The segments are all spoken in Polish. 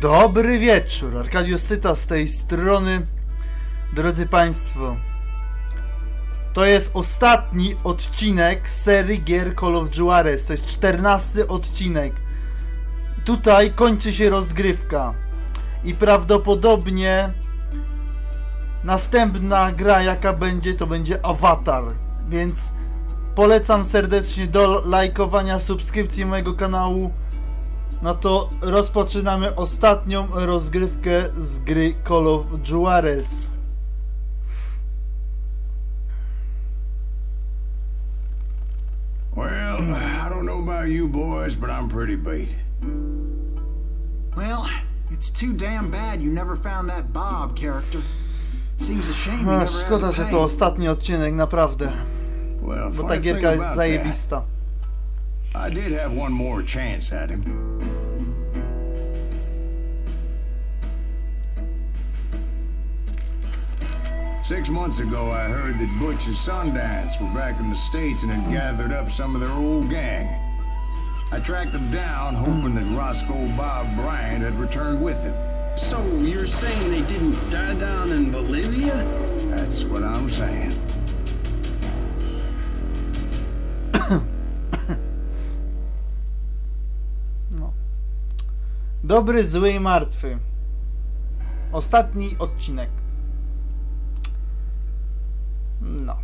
Dobry wieczór, Arkadiusz Syta z tej strony. Drodzy Państwo, to jest ostatni odcinek serii gier Call of Juarez. To jest 14 odcinek. Tutaj kończy się rozgrywka i prawdopodobnie następna gra, jaka będzie, to będzie Avatar. Więc polecam serdecznie do lajkowania, subskrypcji mojego kanału. No to rozpoczynamy ostatnią rozgrywkę z gry Call of Juarez. Well, I don't know about you boys, but I'm pretty beat. Well, it's too damn bad you never found that Bob character. Seems a shame you never had Szkoda, to że pay. to ostatni odcinek, naprawdę. Well, Bo ta funny gierka thing jest about zajebista. that, I did have one more chance at him. Six months ago, I heard that Butch and Sundance were back in the States and had gathered up some of their old gang. I tracked them down, hoping that Roscoe Bob Bryant had returned with him. So you're saying they didn't die down in Bolivia? That's what I'm saying. No. Dobry, zły i martwy. Ostatni odcinek. No.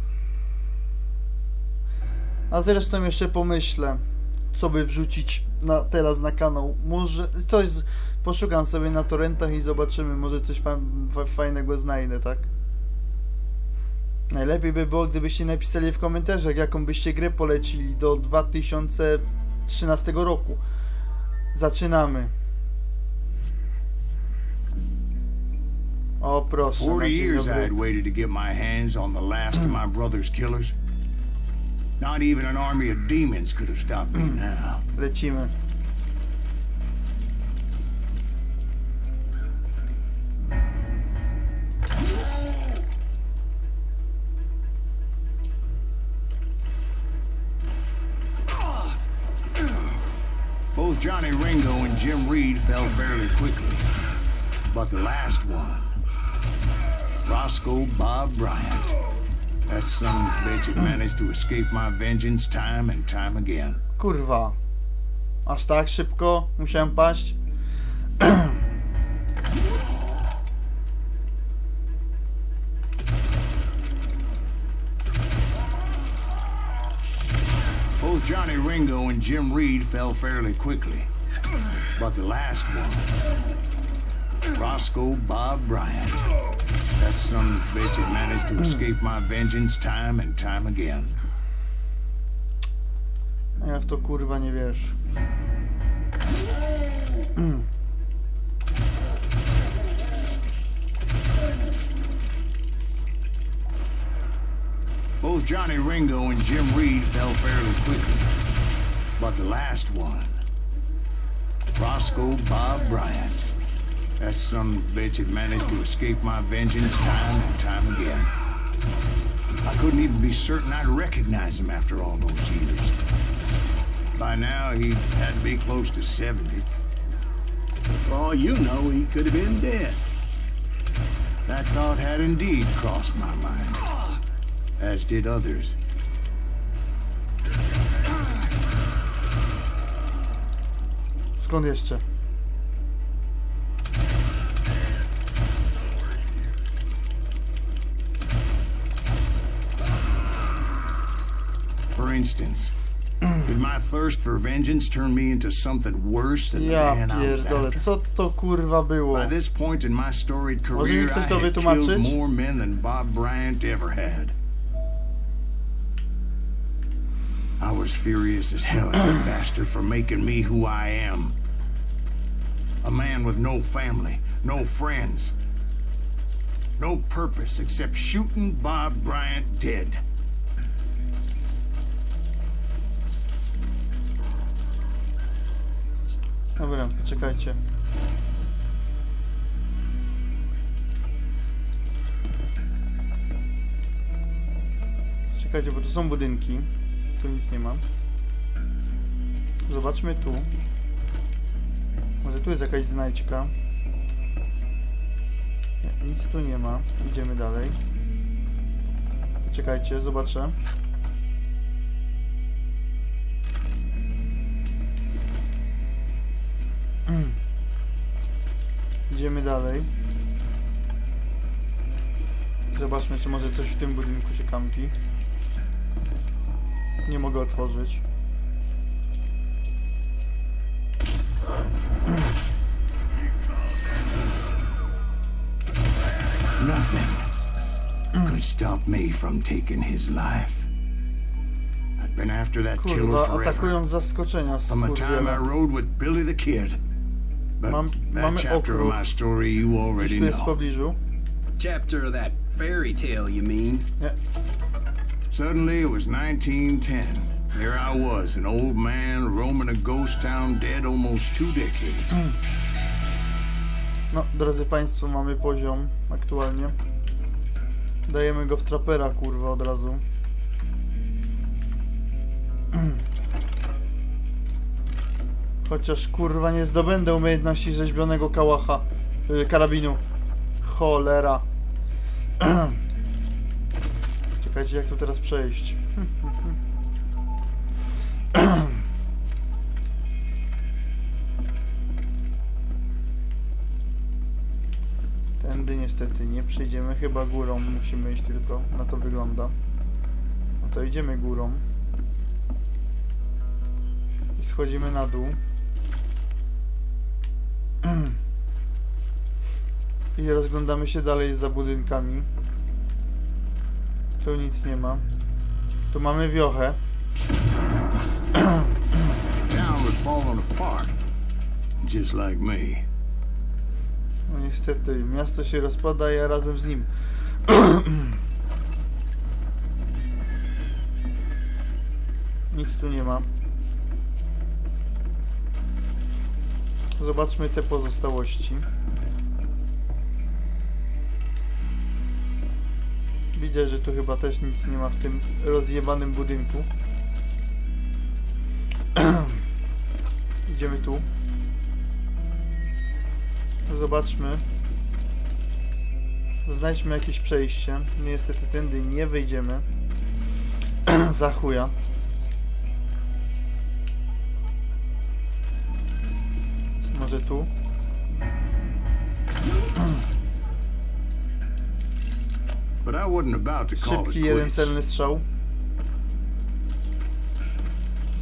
A zresztą jeszcze pomyślę, co by wrzucić teraz na kanał. Może coś poszukam sobie na torrentach i zobaczymy, może coś fajnego znajdę, tak? Najlepiej by było, gdybyście napisali w komentarzach, jaką byście grę polecili do 2013 roku. Zaczynamy. O proszę, 40 years I dobry. had waited to get my hands on the last of my brother's killers. Not even an army of demons could have stopped me now. Lecimy. Both Johnny Ringo and Jim Reed fell fairly quickly. But the last one, Roscoe Bob Bryant, that son of a bitch had managed to escape my vengeance time and time again. Kurwa. Aż tak szybko musiałem paść. Both Johnny Ringo and Jim Reed fell fairly quickly. But the last one, Roscoe Bob Bryant, that son of a bitch had managed to escape my vengeance time and time again. Ja w to kurwa nie wierzę. Both Johnny Ringo and Jim Reed fell fairly quickly. But the last one, Roscoe Bob Bryant, that son of a bitch had managed to escape my vengeance time and time again. I couldn't even be certain I'd recognize him after all those years. By now, he had to be close to 70. For all you know, he could have been dead. That thought had indeed crossed my mind, as did others. Skąd jeszcze? For instance, did my thirst for vengeance turn me into something worse than the Ja man I was pierdolę, after? co to kurwa było? By this point in my storied Może mi career, I ktoś to had wytłumaczyć? killed more men than Bob Bryant ever had. I was furious as hell at that bastard for making me who I am. A man with no family, no friends, no purpose except shooting Bob Bryant dead. Dobra, czekajcie. Czekajcie, bo tu są budynki. Tu nic nie ma. Zobaczmy tu. Może tu jest jakaś znajdźka? Nie, nic tu nie ma. Idziemy dalej. Czekajcie, zobaczę. Idziemy dalej. Zobaczmy, czy może coś w tym budynku się kampi. Nie mogę otworzyć. Nothing could stop me from taking his life. I'd been after that killer Kurwa, forever. atakują z zaskoczenia, From the time I skurwiele. rode with Billy the Kid. But Mamy that chapter of okruch. my story you Gdzieś already tu jest w know. pobliżu. Chapter of that fairy tale, you mean? Nie. Suddenly it was 1910. There I was, an old man roaming a ghost town dead almost 2 decades. No, drodzy Państwo, mamy poziom aktualnie. Dajemy go w trapera, kurwa, od razu. Chociaż, kurwa, nie zdobędę umiejętności rzeźbionego kałacha, karabinu. Cholera. Czekajcie, jak tu teraz przejść. Tędy niestety nie przejdziemy, chyba górą musimy iść tylko, na to wygląda. No to idziemy górą. I schodzimy na dół. I rozglądamy się dalej za budynkami. Tu nic nie ma. Tu mamy wiochę. The town was falling apart, just like me. No niestety, miasto się rozpada, ja razem z nim. Nic tu nie ma. Zobaczmy te pozostałości. Widzę, że tu chyba też nic nie ma w tym rozjebanym budynku. Idziemy tu. Zobaczmy. Znajdźmy jakieś przejście. Niestety tędy nie wyjdziemy. Za chuja. Może tu? But I wasn't about to call it Szybki, jeden quits. celny strzał.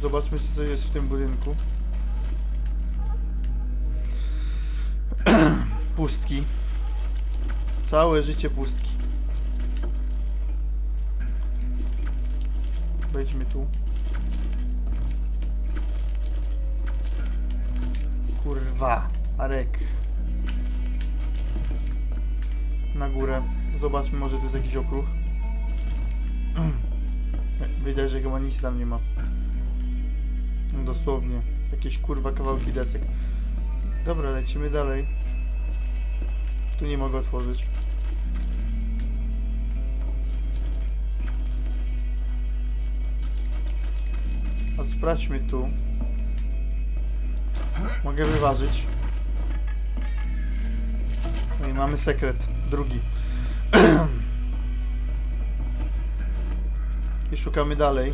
Zobaczmy, co jest w tym budynku. Pustki. Całe życie pustki. Wejdźmy tu. Kurwa, Arek. Na górę. Zobaczmy, może tu jest jakiś okruch. Widać, że chyba nic tam nie ma. No dosłownie. Jakieś kurwa kawałki desek. Dobra, lecimy dalej. Tu nie mogę otworzyć. A sprawdźmy tu. Mogę wyważyć. No i mamy sekret. Drugi. I szukamy dalej.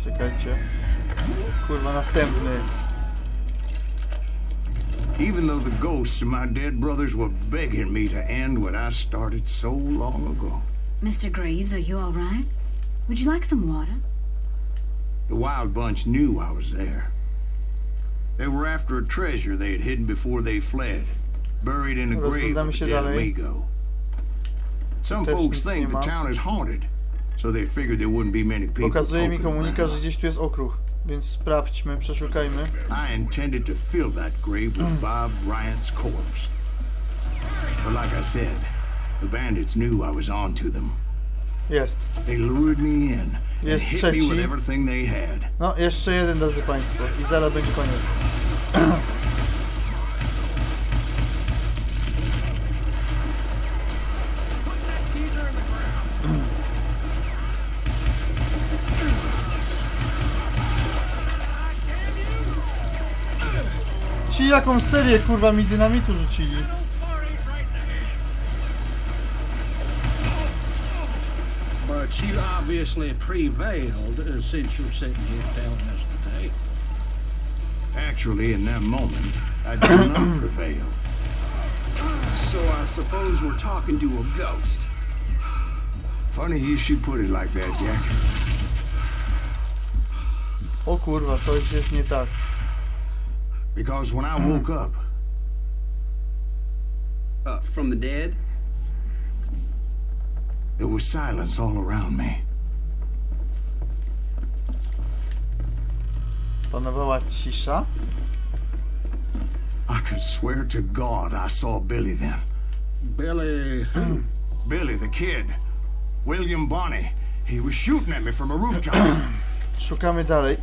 Czekajcie. Kurwa, następny. Even though the ghosts of my dead brothers were begging me to end what I started so long ago. Mr. Graves, are you all right? Would you like some water? The Wild Bunch knew I was there. They were after a treasure they had hidden before they fled, buried in a grave Rozglądamy of się the dead dalej. amigo. Some Też folks nic think nie the ma. town is haunted, so they figured there wouldn't be many people Pokazuje mi poking komunikat, around. że gdzieś tu jest okruch. Więc sprawdźmy, przeszukajmy. I intended to fill that grave with Bob Bryant's corpse. But like I said, the bandits knew I was on to them. Jest. They lured me in and Jest hit me with trzeci. everything they had. No, jeszcze jeden, drodzy Państwo. I zaraz będzie koniec. Ci jaką serię kurwa mi dynamitu rzucili? But you obviously prevailed since you're sitting here telling us the tale. Actually, in that moment, I did not prevail. So I suppose we're talking to a ghost. Funny you should put it like that, Jack. O kurwa, coś jest nie tak. Because when I woke up, From the dead? there was silence all around me. Panowała cisza. I could swear to God I saw Billy then. Billy, who? Billy, the kid. William Bonney. He was shooting at me from a rooftop. Szukamy dalej.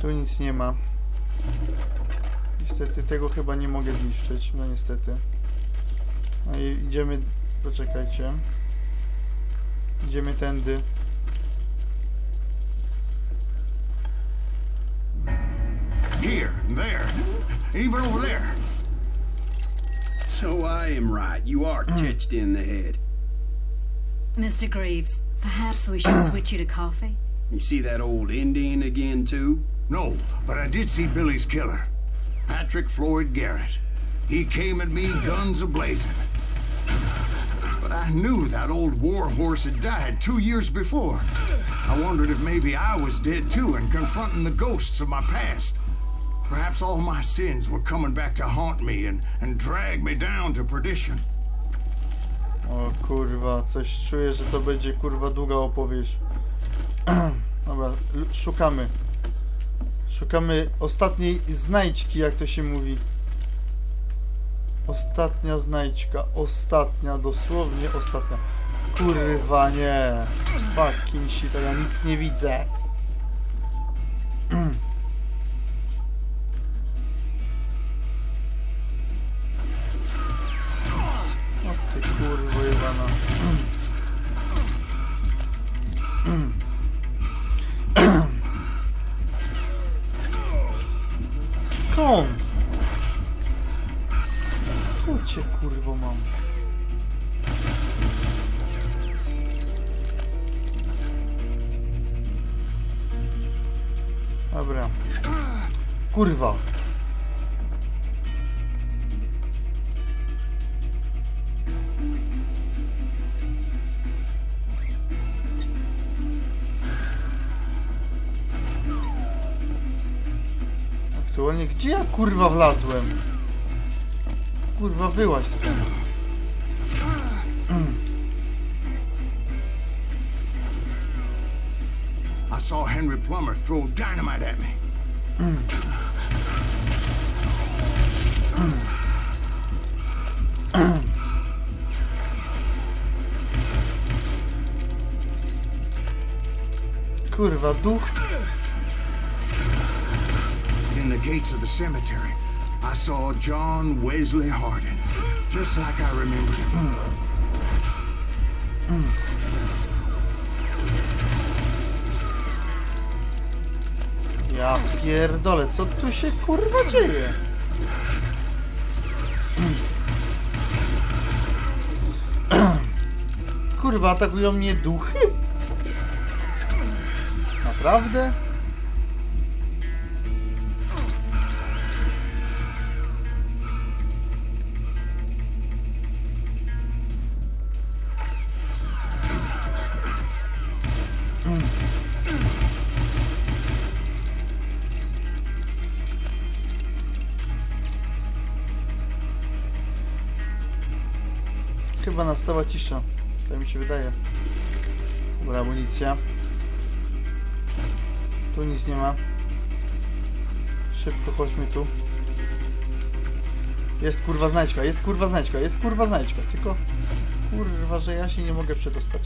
Tu nic nie ma. Niestety tego chyba nie mogę zniszczyć. No niestety. No i idziemy... Poczekajcie. Idziemy tędy. Here, and there, even over there. So I am right. You are touched in the head. Mr. Greaves, perhaps we should switch you to coffee? You see that old Indian again, too? No, but I did see Billy's killer. Patrick Floyd Garrett. He came at me guns a-blazing. But I knew that old war horse had died 2 years before. I wondered if maybe I was dead too and confronting the ghosts of my past. Perhaps all my sins were coming back to haunt me and drag me down to perdition. O kurwa, coś czuję, że to będzie kurwa długa opowieść. Dobra, szukamy. Szukamy ostatniej znajdźki, jak to się mówi. Ostatnia znajdźka. Ostatnia, dosłownie ostatnia. Kurwa nie. Fucking shit, ja nic nie widzę. O ty kurwo jebana. Skąd? Tu cię kurwo mam. Dobra. Kurwa. Aktualnie gdzie ja kurwa wlazłem? Kurwa wyłaź stąd. I saw Henry Plummer throw dynamite at me. Kurwa duch. In the gates of the cemetery, I saw John Wesley Hardin, just like I remembered him. Ja pierdolę, co tu się kurwa dzieje? Kurwa, atakują mnie duchy? Naprawdę? Chyba nastała cisza. Tak mi się wydaje. Dobra, amunicja. Tu nic nie ma. Szybko chodźmy tu. Jest kurwa znajdźka, jest kurwa znajdźka, jest kurwa znajdźka. Tylko kurwa, że ja się nie mogę przedostać.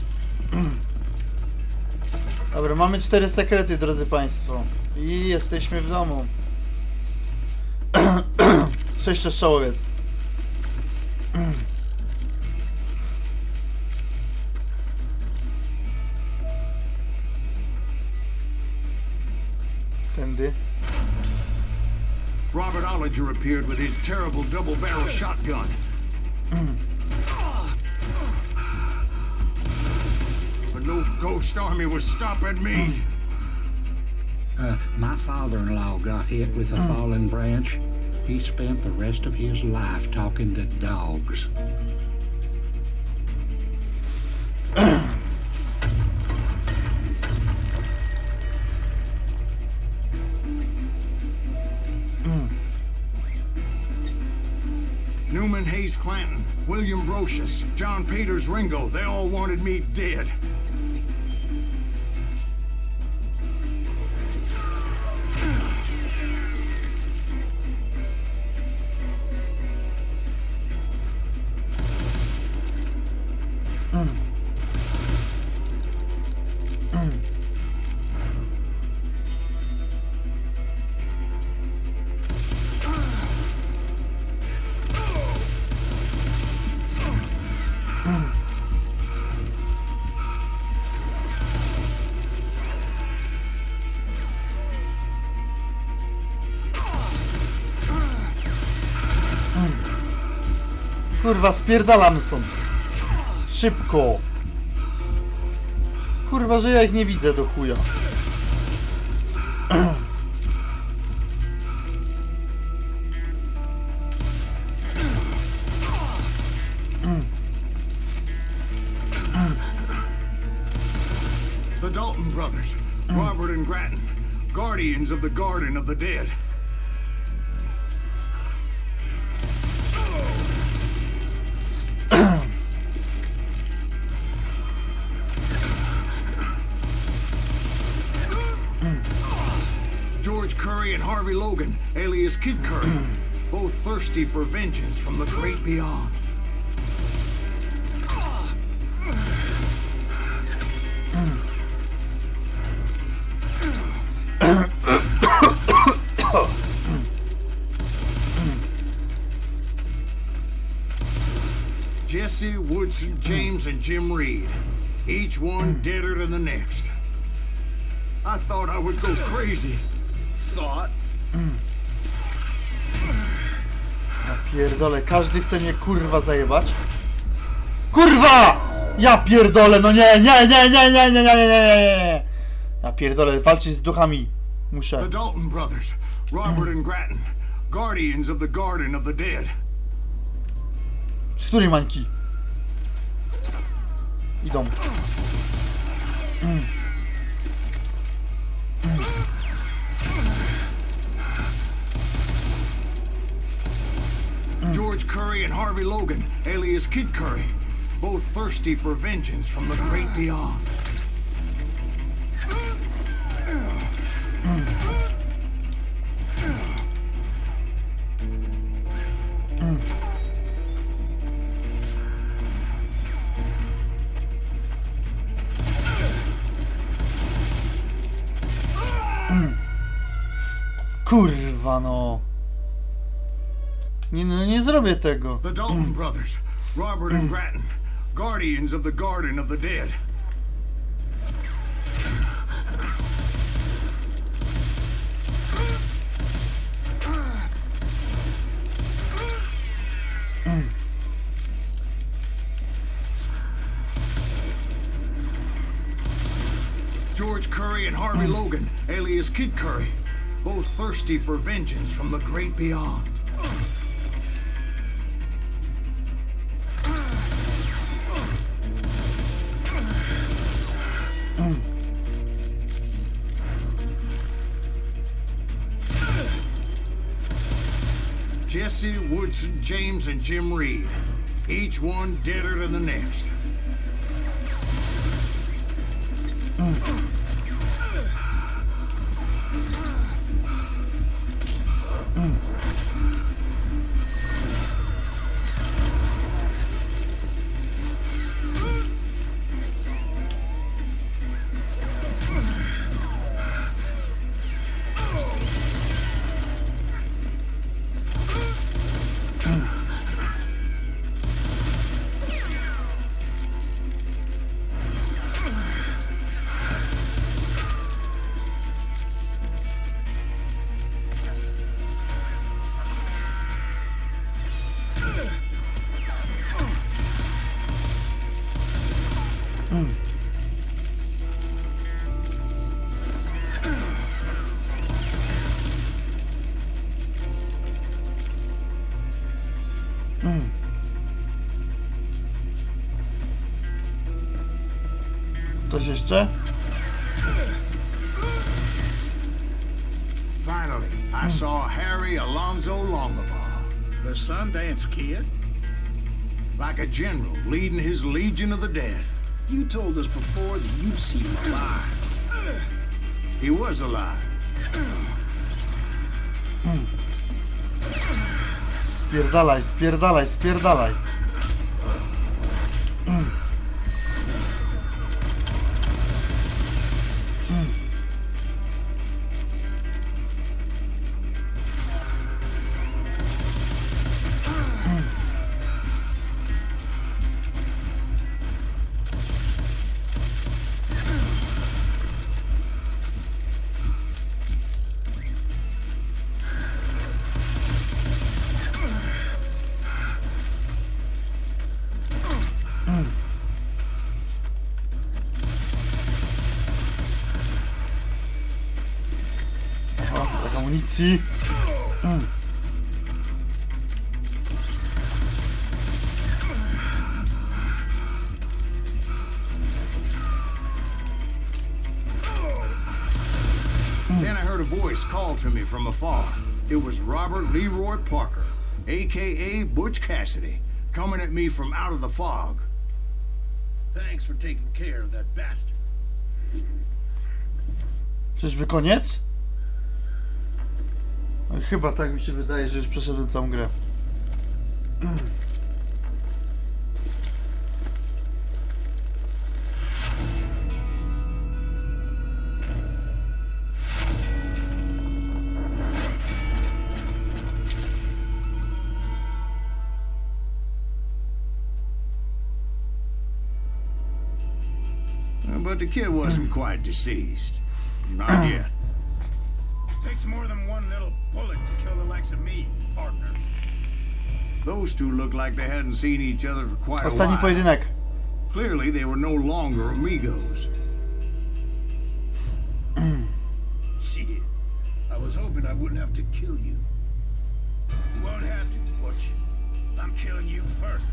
Dobra, mamy 4 sekrety, drodzy państwo. I jesteśmy w domu. Sześciostrzałowiec. Tędy. Robert Ollinger appeared with his terrible double-barrel shotgun. But no ghost army was stopping me. My father-in-law got hit with a fallen branch. He spent the rest of his life talking to dogs. Newman Hayes Clanton, William Brocious, John Peters Ringo, they all wanted me dead. Kurwa, spierdalamy stąd. Szybko. Kurwa, że ja ich nie widzę do chuja. The Dalton brothers, Robert and Grattan, guardians of the Garden of the Dead. George Curry and Harvey Logan, alias Kid Curry, both thirsty for vengeance from the great beyond. Jesse, Woodson, James, and Jim Reed, each one deader than the next. I thought I would go crazy. Thought? Ja pierdolę, każdy chce mnie kurwa zajebać. Kurwa! Ja pierdolę, no nie. Ja pierdolę, walczyć z duchami. Muszę. The Dalton brothers, Robert and Grattan, guardians of the Garden of the Dead. Z której mańki? Idą. George Curry and Harvey Logan, alias Kid Curry, both thirsty for vengeance from the great beyond. Kurwa no. Nie zrobię tego. The Dalton brothers, Robert and Grattan, guardians of the Garden of the Dead. George Curry and Harvey Logan, alias Kid Curry, both thirsty for vengeance from the great beyond. Jesse, Woodson, James, and Jim Reed, each one deader than the next. Ktoś jeszcze? Finally, I saw Harry Alonzo Longabaugh. The Sundance Kid? Like a general leading his legion of the dead. You told us before that you'd seen him alive. He was alive. Spierdalaj, spierdalaj, spierdalaj. O, brak amunicji. Then I heard a voice call to me from afar. It was Robert Leroy Parker, a.k.a. Butch Cassidy, coming at me from out of the fog. Thanks for taking care of that bastard. Czyżby koniec? No, chyba tak mi się wydaje, że już przeszedłem całą grę. But the kid wasn't quite deceased. Not yet. Takes more than one little bullet to kill the likes of me, partner. Those two looked like they hadn't seen each other for quite a Ostatni while. pojedynek. Clearly, they were no longer amigos. Shit. I was hoping I wouldn't have to kill you. You won't have to, Butch. I'm killing you first.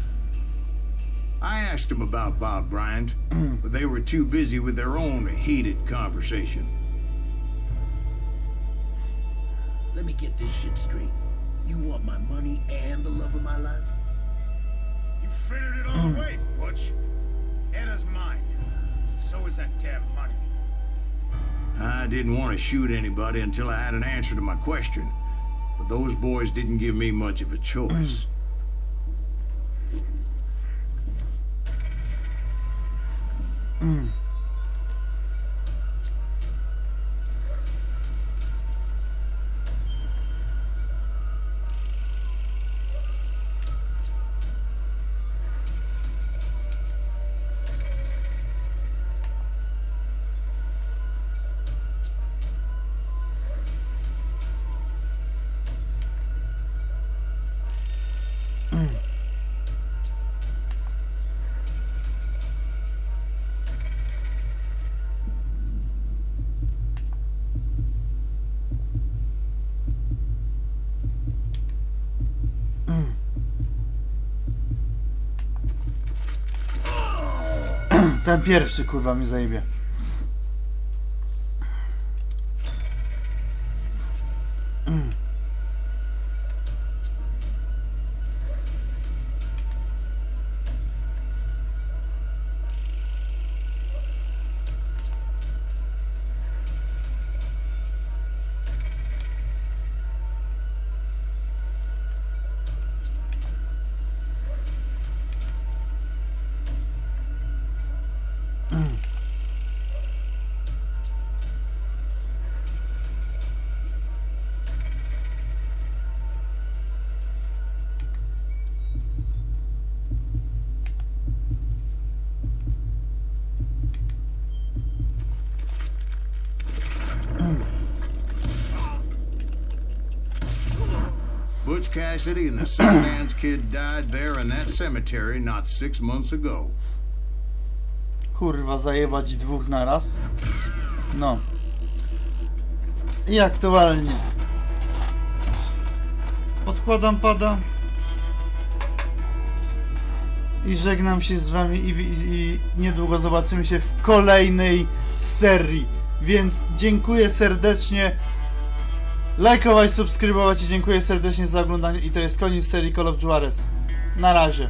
I asked them about Bob Bryant, but they were too busy with their own heated conversation. Let me get this shit straight. You want my money and the love of my life? You frittered it all away, Butch. Edda's mine. So is that damn money. I didn't want to shoot anybody until I had an answer to my question, but those boys didn't give me much of a choice. Ten pierwszy, kurwa, mi zajebie. Butch Cassidy and the Sundance Kid died there in that cemetery not 6 months ago. Kurwa, zajebać dwóch naraz. No. I aktualnie odkładam pada. i żegnam się z wami i niedługo zobaczymy się w kolejnej serii. Więc dziękuję serdecznie. Lajkować, subskrybować i dziękuję serdecznie za oglądanie. I to jest koniec serii Call of Juarez. Na razie.